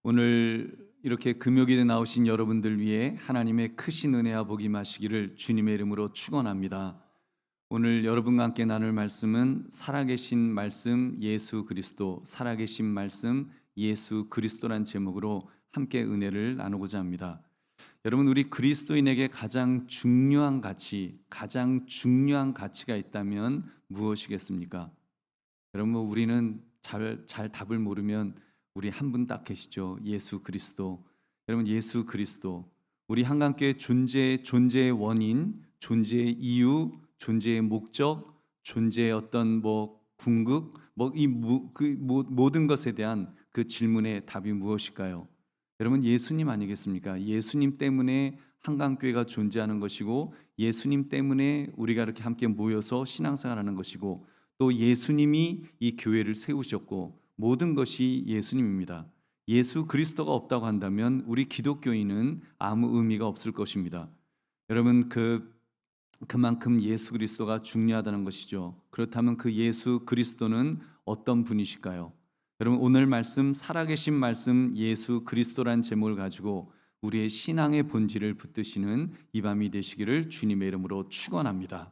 오늘 이렇게 금요일에 나오신 여러분들 위해 하나님의 크신 은혜와 복이 마시기를 주님의 이름으로 축원합니다. 오늘 여러분과 함께 나눌 말씀은 살아계신 말씀 예수 그리스도, 살아계신 말씀 예수 그리스도란 제목으로 함께 은혜를 나누고자 합니다. 여러분, 우리 그리스도인에게 가장 중요한 가치가 있다면 무엇이겠습니까? 여러분, 우리는 잘 답을 모르면 우리 한 분 딱 계시죠. 예수 그리스도. 여러분, 예수 그리스도, 우리 한강교회 존재의 원인, 존재의 이유, 존재의 목적, 존재의 어떤 궁극, 모든 것에 대한 그 질문의 답이 무엇일까요? 여러분, 예수님 아니겠습니까? 예수님 때문에 한강교회가 존재하는 것이고, 예수님 때문에 우리가 이렇게 함께 모여서 신앙생활하는 것이고, 또 예수님이 이 교회를 세우셨고, 모든 것이 예수님입니다. 예수 그리스도가 없다고 한다면 우리 기독교인은 아무 의미가 없을 것입니다. 여러분, 그만큼 예수 그리스도가 중요하다는 것이죠. 그렇다면 그 예수 그리스도는 어떤 분이실까요? 여러분, 오늘 말씀, 살아계신 말씀 예수 그리스도란 제목을 가지고 우리의 신앙의 본질을 붙드시는 이 밤이 되시기를 주님의 이름으로 축원합니다.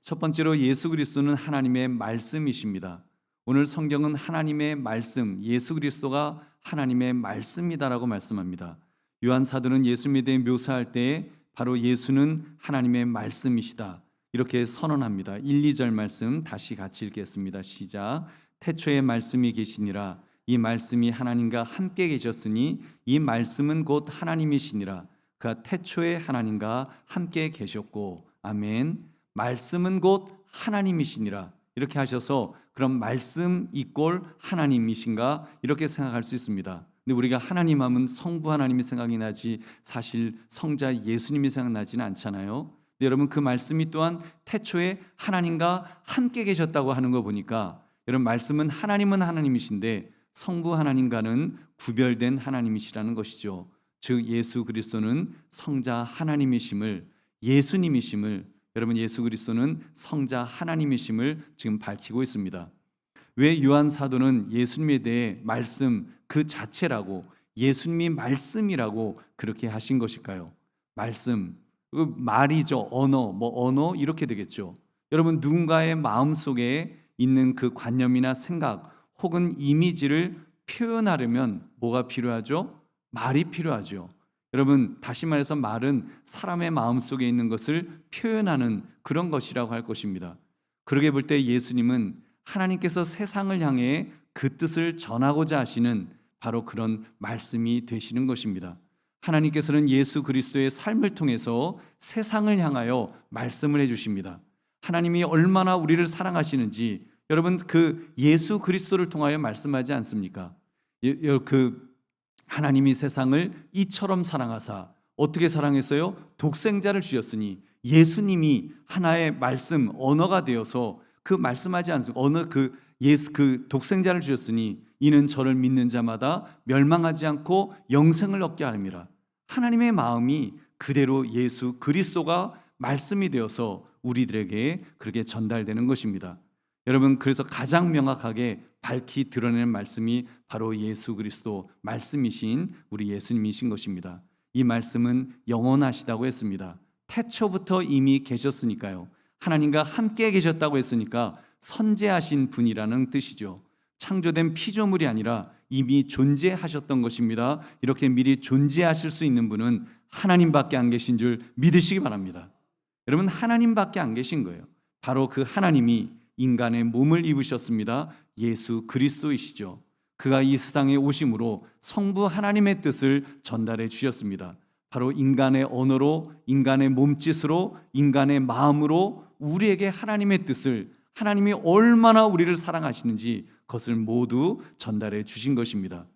첫 번째로, 예수 그리스도는 하나님의 말씀이십니다. 오늘 성경은 하나님의 말씀, 예수 그리스도가 하나님의 말씀이다라고 말씀합니다. 요한 사도는 예수님에 대해 묘사할 때 바로 예수는 하나님의 말씀이시다 이렇게 선언합니다. 1, 2절 말씀 다시 같이 읽겠습니다. 시작. 태초에 말씀이 계시니라. 이 말씀이 하나님과 함께 계셨으니 이 말씀은 곧 하나님이시니라. 그가 태초에 하나님과 함께 계셨고. 아멘. 말씀은 곧 하나님이시니라 이렇게 하셔서, 그럼 말씀 이꼴 하나님이신가 이렇게 생각할 수 있습니다. 근데 우리가 하나님 하면 성부 하나님이 생각이 나지 사실 성자 예수님이 생각나지는 않잖아요. 근데 여러분, 그 말씀이 또한 태초에 하나님과 함께 계셨다고 하는 거 보니까, 여러분, 말씀은 하나님이신데 성부 하나님과는 구별된 하나님이시라는 것이죠. 즉 예수 그리스도는 성자 하나님이심을, 예수님이심을, 여러분, 예수 그리스도는 성자 하나님이심을 지금 밝히고 있습니다. 왜 요한 사도는 예수님에 대해 말씀 그 자체라고, 예수님이 말씀이라고 그렇게 하신 것일까요? 말씀, 말이죠. 언어 이렇게 되겠죠. 여러분, 누군가의 마음속에 있는 그 관념이나 생각 혹은 이미지를 표현하려면 뭐가 필요하죠? 말이 필요하죠. 여러분, 다시 말해서 말은 사람의 마음속에 있는 것을 표현하는 그런 것이라고 할 것입니다. 그러게 볼 때 예수님은 하나님께서 세상을 향해 그 뜻을 전하고자 하시는 바로 그런 말씀이 되시는 것입니다. 하나님께서는 예수 그리스도의 삶을 통해서 세상을 향하여 말씀을 해주십니다. 하나님이 얼마나 우리를 사랑하시는지 여러분, 그 예수 그리스도를 통하여 말씀하지 않습니까? 하나님이 세상을 이처럼 사랑하사, 어떻게 사랑했어요? 독생자를 주셨으니, 예수님이 하나의 말씀, 언어가 되어서 그 말씀하지 않습니까? 그 독생자를 주셨으니 이는 저를 믿는 자마다 멸망하지 않고 영생을 얻게 하lim이라. 하나님의 마음이 그대로 예수 그리스도가 말씀이 되어서 우리들에게 그렇게 전달되는 것입니다. 여러분, 그래서 가장 명확하게 밝히 드러내는 말씀이 바로 예수 그리스도 말씀이신 우리 예수님이신 것입니다. 이 말씀은 영원하시다고 했습니다. 태초부터 이미 계셨으니까요. 하나님과 함께 계셨다고 했으니까 선재하신 분이라는 뜻이죠. 창조된 피조물이 아니라 이미 존재하셨던 것입니다. 이렇게 미리 존재하실 수 있는 분은 하나님밖에 안 계신 줄 믿으시기 바랍니다. 여러분, 하나님밖에 안 계신 거예요. 바로 그 하나님이 인간의 몸을 입으셨습니다. 예수 그리스도이시죠. 그가 이 세상에 오심으로 성부 하나님의 뜻을 전달해 주셨습니다. 바로 인간의 언어로, 인간의 몸짓으로, 인간의 마음으로 우리에게 하나님의 뜻을, 하나님이 얼마나 우리를 사랑하시는지 그것을 모두 전달해 주신 것입니다.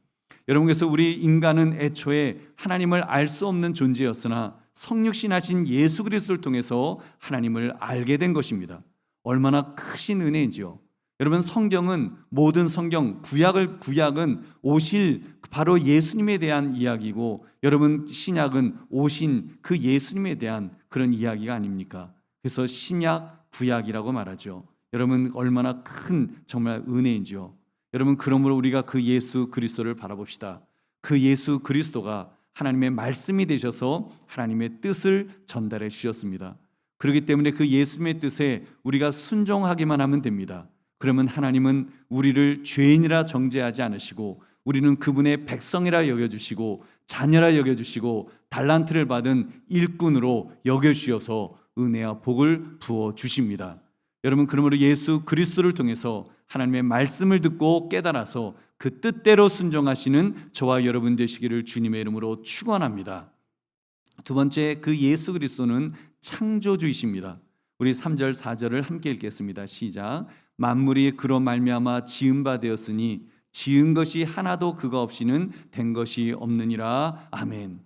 여러분, 그래서 우리 인간은 애초에 하나님을 알 수 없는 존재였으나 성육신하신 예수 그리스도를 통해서 하나님을 알게 된 것입니다. 얼마나 크신 은혜인지요. 여러분, 성경은, 모든 성경, 구약은 오실 바로 예수님에 대한 이야기고, 여러분, 신약은 오신 그 예수님에 대한 그런 이야기가 아닙니까? 그래서 신약, 구약이라고 말하죠. 여러분, 얼마나 큰 정말 은혜인지요. 여러분, 그러므로 우리가 그 예수 그리스도를 바라봅시다. 그 예수 그리스도가 하나님의 말씀이 되셔서 하나님의 뜻을 전달해 주셨습니다. 그렇기 때문에 그 예수님의 뜻에 우리가 순종하기만 하면 됩니다. 그러면 하나님은 우리를 죄인이라 정죄하지 않으시고 우리는 그분의 백성이라 여겨주시고 자녀라 여겨주시고 달란트를 받은 일꾼으로 여겨주셔서 은혜와 복을 부어주십니다. 여러분, 그러므로 예수 그리스도를 통해서 하나님의 말씀을 듣고 깨달아서 그 뜻대로 순종하시는 저와 여러분 되시기를 주님의 이름으로 축원합니다. 두 번째, 그 예수 그리스도는 창조주이십니다. 우리 3절 4절을 함께 읽겠습니다. 시작. 만물이 그로 말미암아 지은 바 되었으니 지은 것이 하나도 그가 없이는 된 것이 없느니라. 아멘.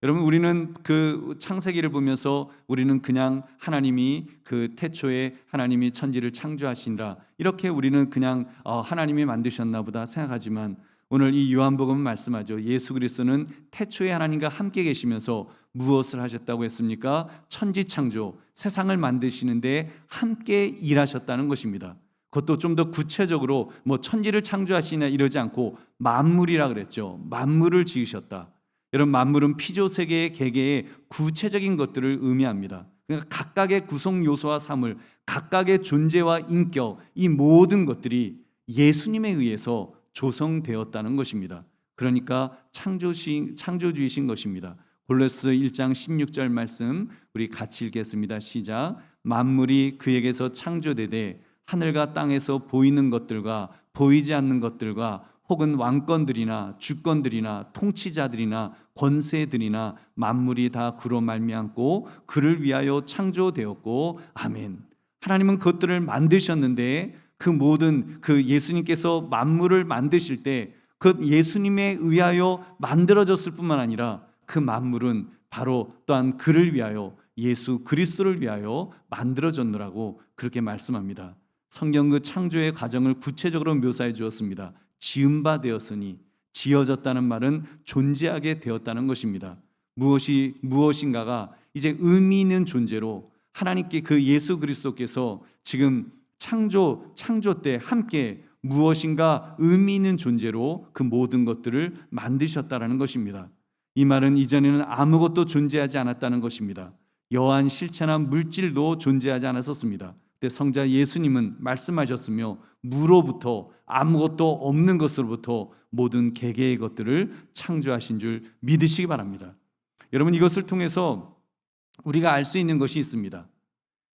여러분, 우리는 그 창세기를 보면서 우리는 그냥 하나님이 그 태초에 하나님이 천지를 창조하신다, 이렇게 우리는 그냥 하나님이 만드셨나 보다 생각하지만, 오늘 이 요한복음은 말씀하죠. 예수 그리스도는 태초에 하나님과 함께 계시면서 무엇을 하셨다고 했습니까? 천지 창조, 세상을 만드시는데 함께 일하셨다는 것입니다. 그것도 좀 더 구체적으로 천지를 창조하시냐 이러지 않고 만물이라 그랬죠. 만물을 지으셨다. 여러분, 만물은 피조세계의 개개의 구체적인 것들을 의미합니다. 그러니까 각각의 구성 요소와 사물, 각각의 존재와 인격, 이 모든 것들이 예수님에 의해서 조성되었다는 것입니다. 그러니까 창조주이신 것입니다. 골로새 1장 16절 말씀 우리 같이 읽겠습니다. 시작. 만물이 그에게서 창조되되 하늘과 땅에서 보이는 것들과 보이지 않는 것들과 혹은 왕권들이나 주권들이나 통치자들이나 권세들이나 만물이 다 그로 말미암고 그를 위하여 창조되었고. 아멘. 하나님은 그것들을 만드셨는데 그 모든 그 예수님께서 만물을 만드실 때 그 예수님에 의하여 만들어졌을 뿐만 아니라 그 만물은 바로 또한 그를 위하여, 예수 그리스도를 위하여 만들어졌노라고 그렇게 말씀합니다. 성경 그 창조의 과정을 구체적으로 묘사해 주었습니다. 지은 바 되었으니, 지어졌다는 말은 존재하게 되었다는 것입니다. 무엇인가가 이제 의미 있는 존재로 하나님께 그 예수 그리스도께서 지금 창조 때 함께 무엇인가 의미 있는 존재로 그 모든 것들을 만드셨다라는 것입니다. 이 말은 이전에는 아무것도 존재하지 않았다는 것입니다. 여한 실체나 물질도 존재하지 않았었습니다. 근데 성자 예수님은 말씀하셨으며 무로부터, 아무것도 없는 것으로부터 모든 개개의 것들을 창조하신 줄 믿으시기 바랍니다. 여러분, 이것을 통해서 우리가 알 수 있는 것이 있습니다.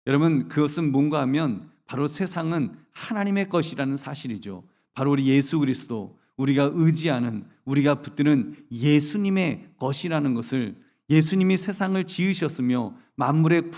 여러분, 그것은 뭔가 하면 바로 세상은 하나님의 것이라는 사실이죠. 바로 우리 예수 그리스도, 우리가 의지하는, 우리가 붙드는 예수님의 것이라는 것을, 예수님이 세상을 지으셨으며 만물의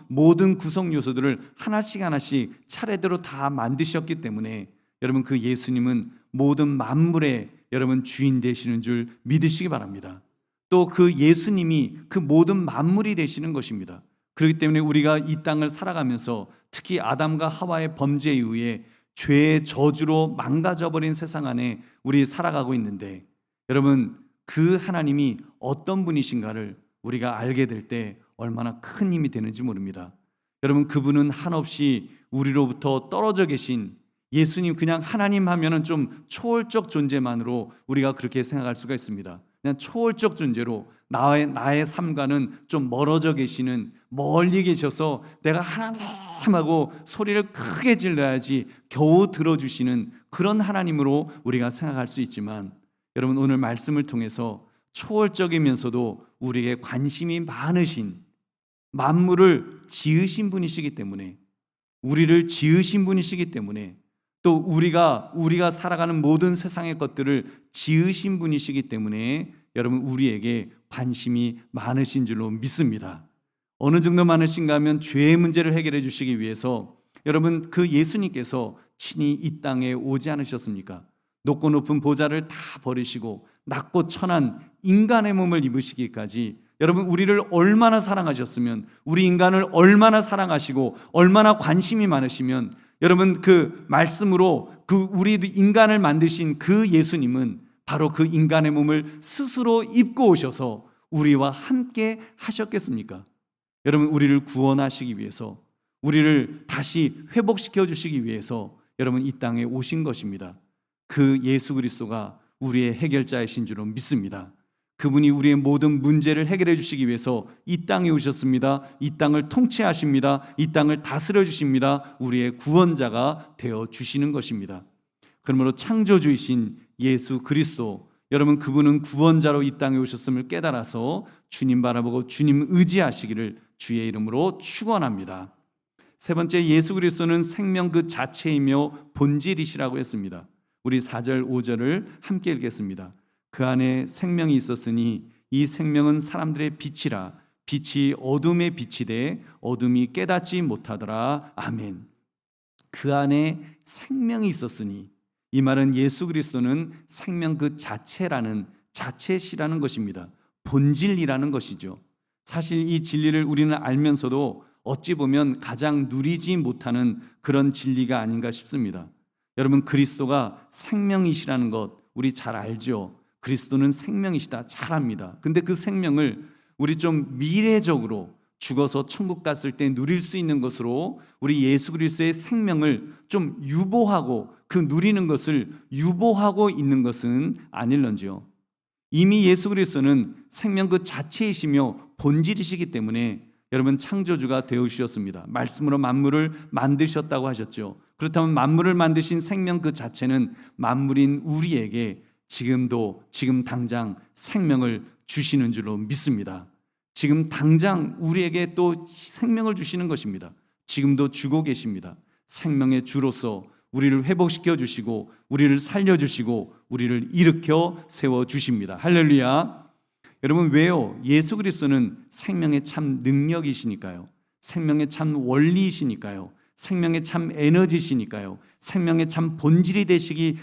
모든 구성 요소들을 하나씩 차례대로 다 만드셨기 때문에 여러분, 그 예수님은 모든 만물의 여러분 주인 되시는 줄 믿으시기 바랍니다. 또 그 예수님이 그 모든 만물이 되시는 것입니다. 그렇기 때문에 우리가 이 땅을 살아가면서 특히 아담과 하와의 범죄에 의해 죄의 저주로 망가져버린 세상 안에 우리 살아가고 있는데, 여러분, 그 하나님이 어떤 분이신가를 우리가 알게 될 때 얼마나 큰 힘이 되는지 모릅니다. 여러분, 그분은 한없이 우리로부터 떨어져 계신 예수님, 그냥 하나님 하면은 좀 초월적 존재만으로 우리가 그렇게 생각할 수가 있습니다. 그냥 초월적 존재로 나의 삶과는 좀 멀어져 계시는, 멀리 계셔서 내가 하나님하고 소리를 크게 질러야지 겨우 들어주시는 그런 하나님으로 우리가 생각할 수 있지만, 여러분, 오늘 말씀을 통해서 초월적이면서도 우리에게 관심이 많으신, 만물을 지으신 분이시기 때문에, 우리를 지으신 분이시기 때문에, 또 우리가 살아가는 모든 세상의 것들을 지으신 분이시기 때문에 여러분, 우리에게 관심이 많으신 줄로 믿습니다. 어느 정도 많으신가 하면 죄의 문제를 해결해 주시기 위해서 여러분, 그 예수님께서 친히 이 땅에 오지 않으셨습니까? 높고 높은 보좌를 다 버리시고 낮고 천한 인간의 몸을 입으시기까지, 여러분, 우리를 얼마나 사랑하셨으면, 우리 인간을 얼마나 사랑하시고 얼마나 관심이 많으시면, 여러분, 그 말씀으로 우리 인간을 만드신 그 예수님은 바로 그 인간의 몸을 스스로 입고 오셔서 우리와 함께 하셨겠습니까? 여러분, 우리를 구원하시기 위해서, 우리를 다시 회복시켜 주시기 위해서 여러분 이 땅에 오신 것입니다. 그 예수 그리스도가 우리의 해결자이신 줄로 믿습니다. 그분이 우리의 모든 문제를 해결해 주시기 위해서 이 땅에 오셨습니다. 이 땅을 통치하십니다. 이 땅을 다스려 주십니다. 우리의 구원자가 되어 주시는 것입니다. 그러므로 창조주이신 예수 그리스도, 여러분 그분은 구원자로 이 땅에 오셨음을 깨달아서 주님 바라보고 주님 의지하시기를 주의 이름으로 축원합니다. 세 번째, 예수 그리스도는 생명 그 자체이며 본질이시라고 했습니다. 우리 4절 5절을 함께 읽겠습니다. 그 안에 생명이 있었으니 이 생명은 사람들의 빛이라. 빛이 어둠에 빛이 돼 어둠이 깨닫지 못하더라. 아멘. 그 안에 생명이 있었으니, 이 말은 예수 그리스도는 생명 그 자체라는, 자체시라는 것입니다. 본질이라는 것이죠. 사실 이 진리를 우리는 알면서도 어찌 보면 가장 누리지 못하는 그런 진리가 아닌가 싶습니다. 여러분, 그리스도가 생명이시라는 것 우리 잘 알죠. 그리스도는 생명이시다 잘 압니다. 근데 그 생명을 우리 좀 미래적으로 죽어서 천국 갔을 때 누릴 수 있는 것으로 우리 예수 그리스도의 생명을 좀 유보하고, 그 누리는 것을 유보하고 있는 것은 아닐런지요. 이미 예수 그리스도는 생명 그 자체이시며 본질이시기 때문에 여러분 창조주가 되어주셨습니다. 말씀으로 만물을 만드셨다고 하셨죠. 그렇다면 만물을 만드신 생명 그 자체는 만물인 우리에게 지금 당장 생명을 주시는 줄로 믿습니다. 지금 당장 우리에게 또 생명을 주시는 것입니다. 지금도 주고 계십니다. 생명의 주로서 우리를 회복시켜 주시고 우리를 살려주시고 우리를 일으켜 세워주십니다. 할렐루야. 여러분, 왜요? 예수 그리스도는 생명의 참 능력이시니까요. 생명의 참 원리이시니까요. 생명의 참 에너지시니까요. 생명의 참 본질이 되시기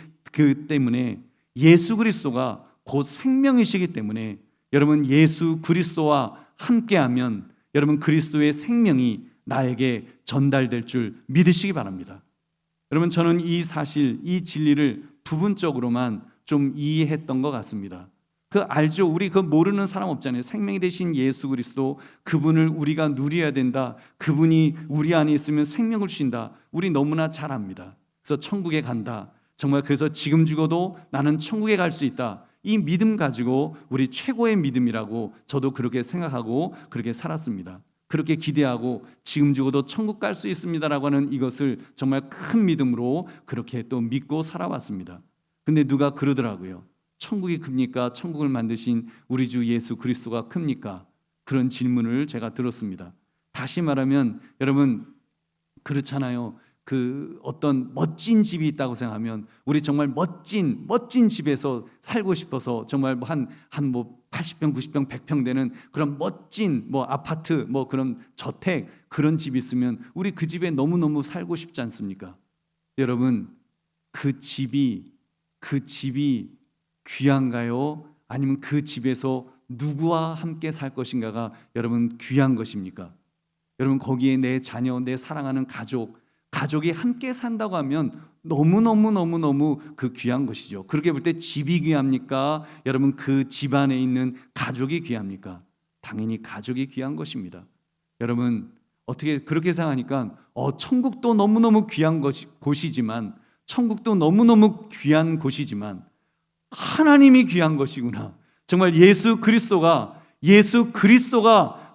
때문에, 예수 그리스도가 곧 생명이시기 때문에 여러분 예수 그리스도와 함께하면 여러분 그리스도의 생명이 나에게 전달될 줄 믿으시기 바랍니다. 여러분, 저는 이 사실, 이 진리를 부분적으로만 좀 이해했던 것 같습니다. 알죠? 우리 모르는 사람 없잖아요. 생명이 되신 예수 그리스도, 그분을 우리가 누려야 된다. 그분이 우리 안에 있으면 생명을 주신다. 우리 너무나 잘 압니다. 그래서 천국에 간다. 정말 그래서 지금 죽어도 나는 천국에 갈 수 있다. 이 믿음 가지고 우리 최고의 믿음이라고 저도 그렇게 생각하고 그렇게 살았습니다. 그렇게 기대하고 지금 죽어도 천국 갈 수 있습니다라고 하는 이것을 정말 큰 믿음으로 그렇게 또 믿고 살아왔습니다. 근데 누가 그러더라고요. 천국이 큽니까? 천국을 만드신 우리 주 예수 그리스도가 큽니까? 그런 질문을 제가 들었습니다. 다시 말하면 여러분, 그렇잖아요. 어떤 멋진 집이 있다고 생각하면 우리 정말 멋진 집에서 살고 싶어서 정말 한 80평, 90평, 100평 되는 그런 멋진 아파트, 그런 저택, 그런 집이 있으면 우리 그 집에 너무너무 살고 싶지 않습니까? 여러분, 그 집이 귀한가요? 아니면 그 집에서 누구와 함께 살 것인가가 여러분 귀한 것입니까? 여러분, 거기에 내 자녀, 내 사랑하는 가족이 함께 산다고 하면 너무너무 그 귀한 것이죠. 그렇게 볼 때 집이 귀합니까? 여러분, 그 집 안에 있는 가족이 귀합니까? 당연히 가족이 귀한 것입니다. 여러분, 어떻게 그렇게 생각하니까 천국도 너무너무 귀한 곳이지만, 천국도 너무너무 귀한 곳이지만 하나님이 귀한 것이구나. 정말 예수 그리스도가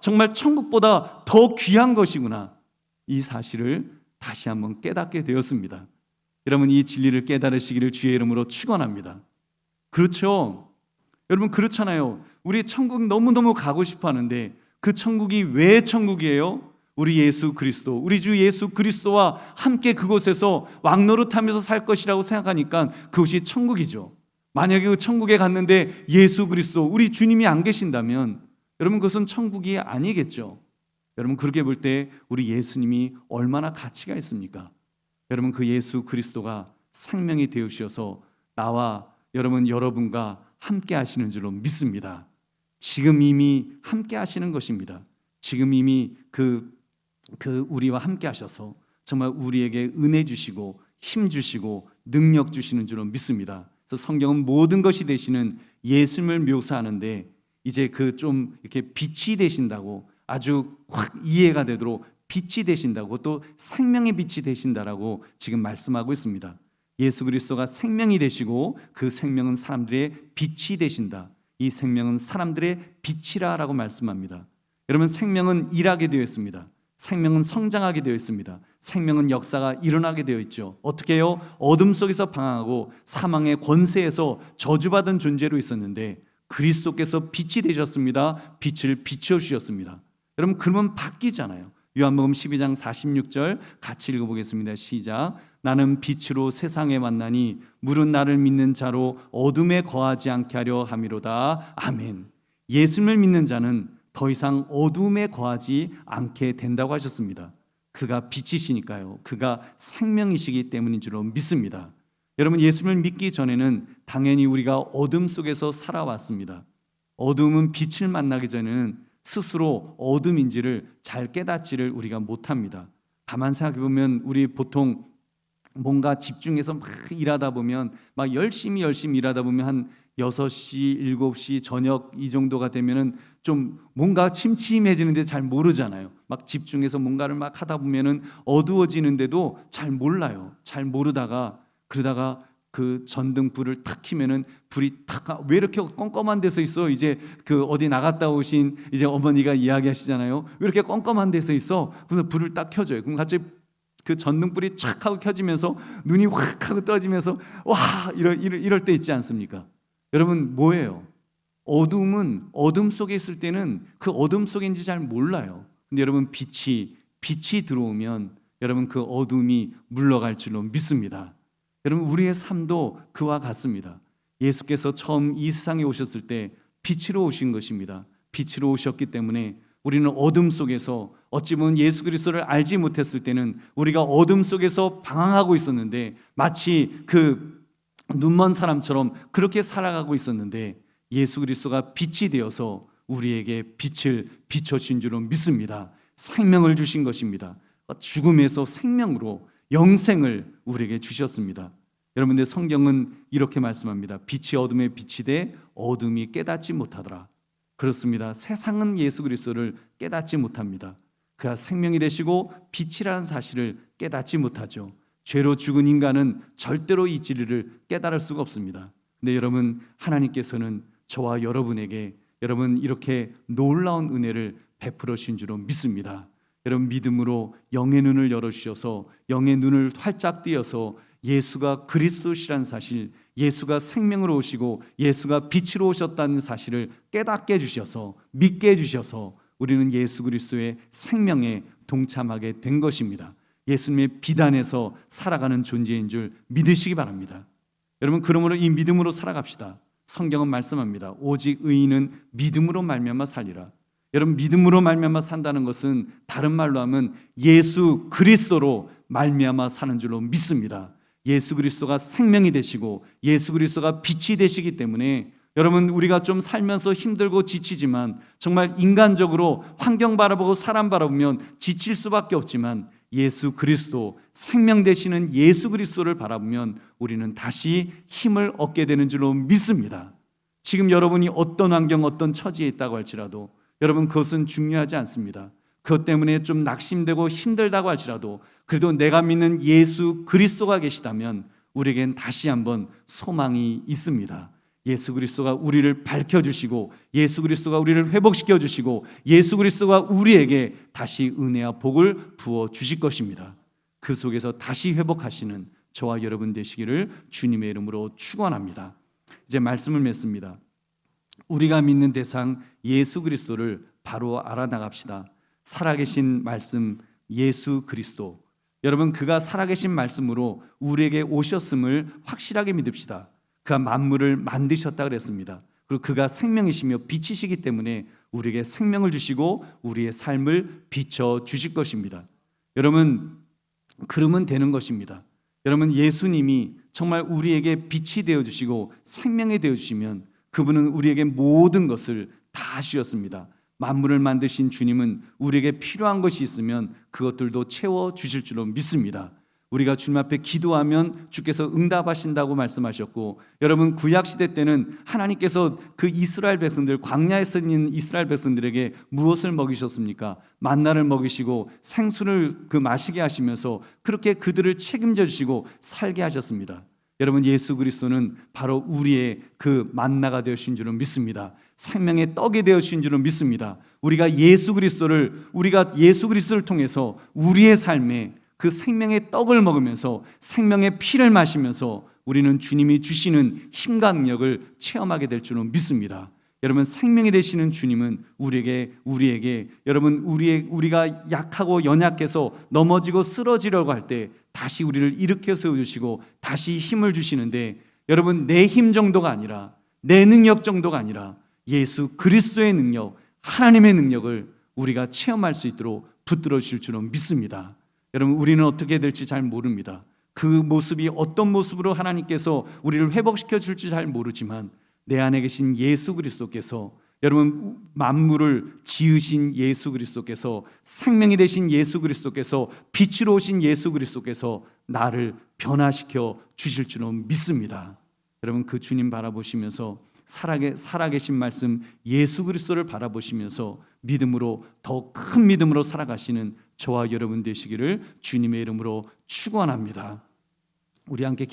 정말 천국보다 더 귀한 것이구나. 이 사실을 다시 한번 깨닫게 되었습니다. 여러분, 이 진리를 깨달으시기를 주의 이름으로 축원합니다. 그렇죠? 여러분, 그렇잖아요. 우리 천국 너무너무 가고 싶어 하는데 그 천국이 왜 천국이에요? 우리 예수 그리스도, 우리 주 예수 그리스도와 함께 그곳에서 왕노릇하면서 살 것이라고 생각하니까 그것이 천국이죠. 만약에 그 천국에 갔는데 예수 그리스도, 우리 주님이 안 계신다면 여러분, 그것은 천국이 아니겠죠. 여러분, 그렇게 볼 때 우리 예수님이 얼마나 가치가 있습니까? 여러분, 그 예수 그리스도가 생명이 되어주셔서 나와 여러분과 함께 하시는 줄로 믿습니다. 지금 이미 함께 하시는 것입니다. 지금 이미 우리와 함께 하셔서 정말 우리에게 은혜 주시고 힘 주시고 능력 주시는 줄로 믿습니다. 그래서 성경은 모든 것이 되시는 예수님을 묘사하는데 이제 좀 이렇게 빛이 되신다고, 아주 확 이해가 되도록 빛이 되신다고, 또 생명의 빛이 되신다라고 지금 말씀하고 있습니다. 예수 그리스도가 생명이 되시고 그 생명은 사람들의 빛이 되신다. 이 생명은 사람들의 빛이라라고 말씀합니다. 여러분, 생명은 일하게 되어 있습니다. 생명은 성장하게 되어 있습니다. 생명은 역사가 일어나게 되어 있죠. 어떻게 해요? 어둠 속에서 방황하고 사망의 권세에서 저주받은 존재로 있었는데 그리스도께서 빛이 되셨습니다. 빛을 비춰주셨습니다. 여러분, 그러면 바뀌잖아요. 요한복음 12장 46절 같이 읽어보겠습니다. 시작. 나는 빛으로 세상에 왔나니 물은 나를 믿는 자로 어둠에 거하지 않게 하려 함이로다. 아멘. 예수님을 믿는 자는 더 이상 어둠에 거하지 않게 된다고 하셨습니다. 그가 빛이시니까요. 그가 생명이시기 때문인 줄로 믿습니다. 여러분, 예수님을 믿기 전에는 당연히 우리가 어둠 속에서 살아왔습니다. 어둠은 빛을 만나기 전에는 스스로 어둠인지를 잘 깨닫지를 우리가 못합니다. 가만 생각해보면 우리 보통 뭔가 집중해서 막 일하다 보면 막 열심히 일하다 보면 한 6시, 7시 저녁 이 정도가 되면은 좀 뭔가 침침해지는데 잘 모르잖아요. 막 집중해서 뭔가를 막 하다 보면은 어두워지는데도 잘 몰라요. 잘 모르다가 그러다가 그 전등 불을 탁 켜면은 불이 탁, 왜 이렇게 껌껌한 데서 있어? 이제 그 어디 나갔다 오신 이제 어머니가 이야기하시잖아요. 왜 이렇게 껌껌한 데서 있어? 그래서 불을 딱 켜줘요. 그럼 갑자기 그 전등불이 촥 하고 켜지면서 눈이 확 하고 떠지면서 와, 이럴 때 있지 않습니까? 여러분, 뭐예요? 어둠은 어둠 속에 있을 때는 그 어둠 속인지 잘 몰라요. 근데 여러분, 빛이 들어오면 여러분 그 어둠이 물러갈 줄로 믿습니다. 여러분, 우리의 삶도 그와 같습니다. 예수께서 처음 이 세상에 오셨을 때 빛으로 오신 것입니다. 빛으로 오셨기 때문에 우리는 어둠 속에서 어찌 보면 예수 그리스도를 알지 못했을 때는 우리가 어둠 속에서 방황하고 있었는데 마치 그 눈먼 사람처럼 그렇게 살아가고 있었는데 예수 그리스도가 빛이 되어서 우리에게 빛을 비춰주신 줄로 믿습니다. 생명을 주신 것입니다. 죽음에서 생명으로 영생을 우리에게 주셨습니다. 여러분들, 성경은 이렇게 말씀합니다. 빛이 어둠에 빛이 돼 어둠이 깨닫지 못하더라. 그렇습니다. 세상은 예수 그리스도를 깨닫지 못합니다. 그가 생명이 되시고 빛이라는 사실을 깨닫지 못하죠. 죄로 죽은 인간은 절대로 이 진리를 깨달을 수가 없습니다. 근데 여러분, 하나님께서는 저와 여러분에게 여러분 이렇게 놀라운 은혜를 베풀어 주신 줄로 믿습니다. 여러분, 믿음으로 영의 눈을 열어주셔서 영의 눈을 활짝 띄어서 예수가 그리스도시라는 사실, 예수가 생명으로 오시고 예수가 빛으로 오셨다는 사실을 깨닫게 해주셔서 믿게 해주셔서 우리는 예수 그리스도의 생명에 동참하게 된 것입니다. 예수님의 비단에서 살아가는 존재인 줄 믿으시기 바랍니다. 여러분, 그러므로 이 믿음으로 살아갑시다. 성경은 말씀합니다. 오직 의인은 믿음으로 말미암아 살리라. 여러분, 믿음으로 말미암아 산다는 것은 다른 말로 하면 예수 그리스도로 말미암아 사는 줄로 믿습니다. 예수 그리스도가 생명이 되시고 예수 그리스도가 빛이 되시기 때문에 여러분, 우리가 좀 살면서 힘들고 지치지만 정말 인간적으로 환경 바라보고 사람 바라보면 지칠 수밖에 없지만 예수 그리스도, 생명 되시는 예수 그리스도를 바라보면 우리는 다시 힘을 얻게 되는 줄로 믿습니다. 지금 여러분이 어떤 환경, 어떤 처지에 있다고 할지라도 여러분, 그것은 중요하지 않습니다. 그것 때문에 좀 낙심되고 힘들다고 할지라도 그래도 내가 믿는 예수 그리스도가 계시다면 우리에겐 다시 한번 소망이 있습니다. 예수 그리스도가 우리를 밝혀주시고 예수 그리스도가 우리를 회복시켜주시고 예수 그리스도가 우리에게 다시 은혜와 복을 부어주실 것입니다. 그 속에서 다시 회복하시는 저와 여러분 되시기를 주님의 이름으로 축원합니다. 이제 말씀을 맺습니다. 우리가 믿는 대상 예수 그리스도를 바로 알아나갑시다. 살아계신 말씀 예수 그리스도, 여러분, 그가 살아계신 말씀으로 우리에게 오셨음을 확실하게 믿읍시다. 그가 만물을 만드셨다 그랬습니다. 그리고 그가 생명이시며 빛이시기 때문에 우리에게 생명을 주시고 우리의 삶을 비춰 주실 것입니다. 여러분, 그러면 되는 것입니다. 여러분, 예수님이 정말 우리에게 빛이 되어주시고 생명이 되어주시면 그분은 우리에게 모든 것을 다 주셨습니다. 만물을 만드신 주님은 우리에게 필요한 것이 있으면 그것들도 채워주실 줄로 믿습니다. 우리가 주님 앞에 기도하면 주께서 응답하신다고 말씀하셨고, 여러분, 구약시대 때는 하나님께서 그 이스라엘 백성들, 광야에서 있는 이스라엘 백성들에게 무엇을 먹이셨습니까? 만나를 먹이시고 생수를 마시게 하시면서 그렇게 그들을 책임져 주시고 살게 하셨습니다. 여러분, 예수 그리스도는 바로 우리의 그 만나가 되어주신 줄은 믿습니다. 생명의 떡이 되어주신 줄은 믿습니다. 우리가 예수 그리스도를 통해서 우리의 삶에 그 생명의 떡을 먹으면서 생명의 피를 마시면서 우리는 주님이 주시는 힘과 능력을 체험하게 될 줄은 믿습니다. 여러분, 생명이 되시는 주님은 우리에게 여러분, 우리가 약하고 연약해서 넘어지고 쓰러지려고 할 때 다시 우리를 일으켜 세워주시고 다시 힘을 주시는데, 여러분, 내 힘 정도가 아니라, 내 능력 정도가 아니라 예수 그리스도의 능력, 하나님의 능력을 우리가 체험할 수 있도록 붙들어 주실 줄은 믿습니다. 여러분, 우리는 어떻게 될지 잘 모릅니다. 그 모습이 어떤 모습으로 하나님께서 우리를 회복시켜 줄지 잘 모르지만, 내 안에 계신 예수 그리스도께서, 여러분, 만물을 지으신 예수 그리스도께서, 생명이 되신 예수 그리스도께서, 빛으로 오신 예수 그리스도께서 나를 변화시켜 주실 줄은 믿습니다. 여러분, 그 주님 바라보시면서, 살아계신 말씀 예수 그리스도를 바라보시면서 믿음으로, 더 큰 믿음으로 살아가시는 저와 여러분 되시기를 주님의 이름으로 축원합니다. 우리 함께